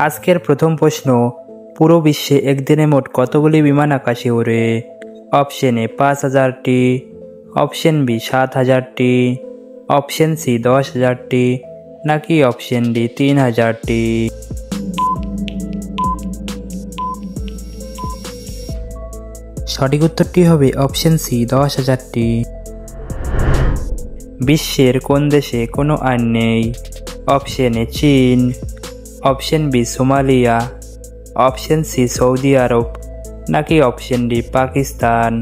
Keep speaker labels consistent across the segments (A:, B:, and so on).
A: আজকের প্রথম প্রশ্ন, পুরো বিশ্বে একদিনে মোট কতগুলি বিমান আকাশে ওড়ে? অপশন এ ৫,০০০টি, অপশন বি ৭,০০০টি, অপশন সি ১০,০০০টি, নাকি অপশন ডি ৩,০০০টি? সঠিক উত্তরটি হবে অপশন সি ১০,০০০টি। বিশ্বের কোন দেশে কোনো আইন নেই? অপশন এ চীন, option B Somalia, option C সৌদি আরব, নাকি অপশন ডি পাকিস্তান?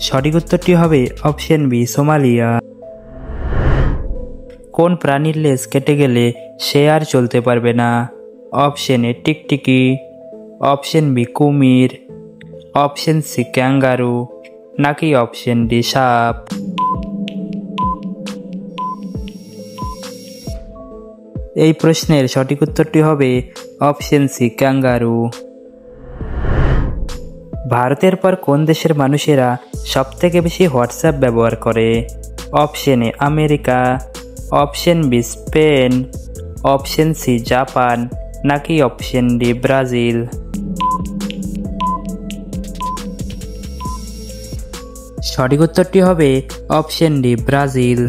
A: সঠিক উত্তরটি হবে অপশন বি সোমালিয়া। কোন প্রাণীর লেজ কেটে গেলে সে আর চলতে পারবে না? অপশন এ টিকটিকি, অপশন বি কুমির, অপশন সি ক্যাঙ্গারু, নাকি অপশন ডি সাপ? এই প্রশ্নের সঠিক উত্তরটি হবে অপশন সি ক্যাঙ্গারু। ভারতের পর কোন দেশের মানুষেরা সবথেকে বেশি হোয়াটসঅ্যাপ ব্যবহার করে? Option A America, option B Spain, option C Japan, নাকি অপশন ডি ব্রাজিল? সঠিক উত্তরটি হবে অপশন ডি ব্রাজিল।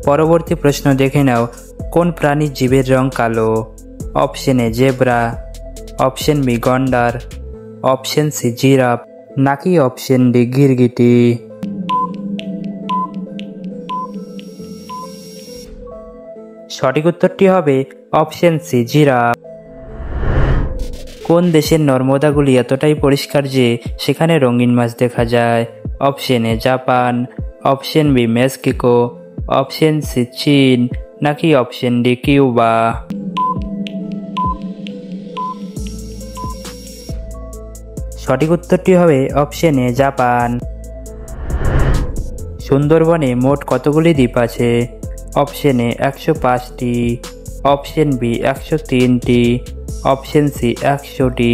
A: পরবর্তী প্রশ্ন দেখে নাও, কোন প্রাণীর জীবের রং কালো? Option A zebra, option B গন্ডার, অপশন সি জিরাফ, নাকি অপশন ডি গিরগিটি? সঠিক উত্তরটি হবে অপশন সি জিরাফ। কোন দেশের নর্মদাগুলি এতটাই পরিষ্কার যে সেখানে রঙিন মাছ দেখা যায়? Option A Japan, option B Mexico, option C চীন, নাকি অপশন ডি কিউবা? সঠিক উত্তরটি হবে অপশন এ জাপান। সুন্দরবনে মোট কতগুলি দ্বীপ আছে? অপশন এ ১০৫টি, অপশন বি ১০৩টি, অপশন সি ১০০টি,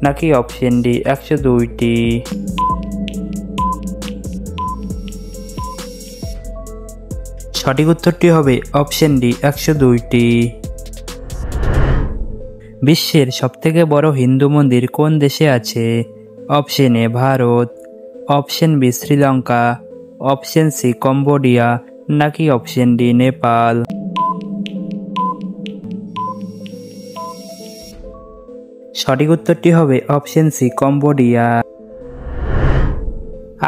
A: নাকি অপশন ডি ১০২টি? সঠিক উত্তরটি হবে অপশন ডি ১০২টি। বিশ্বের সবথেকে বড় হিন্দু মন্দির কোন দেশে আছে? Option A Bharat, option B Sri Lanka, option C Cambodia, নাকি অপশন ডি নেপাল? সঠিক উত্তরটি হবে অপশন সি কম্বোডিয়া।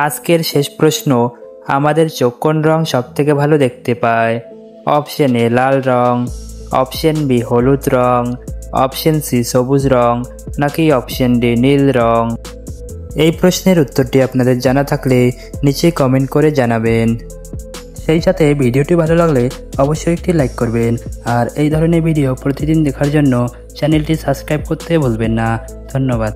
A: আজকের শেষ প্রশ্ন, আমাদের চোখ কোন রং সবথেকে ভালো দেখতে পায়? অপশন এ লাল রং, অপশন বি হলুদ রং, অপশন সি সবুজ রং, নাকি অপশন ডি নীল রং? এই প্রশ্নের উত্তরটি আপনাদের জানা থাকলে নিচে কমেন্ট করে জানাবেন। সেই সাথে ভিডিওটি ভালো লাগলে অবশ্যই একটি লাইক করবেন, আর এই ধরনের ভিডিও প্রতিদিন দেখার জন্য চ্যানেলটি সাবস্ক্রাইব করতে ভুলবেন না। ধন্যবাদ।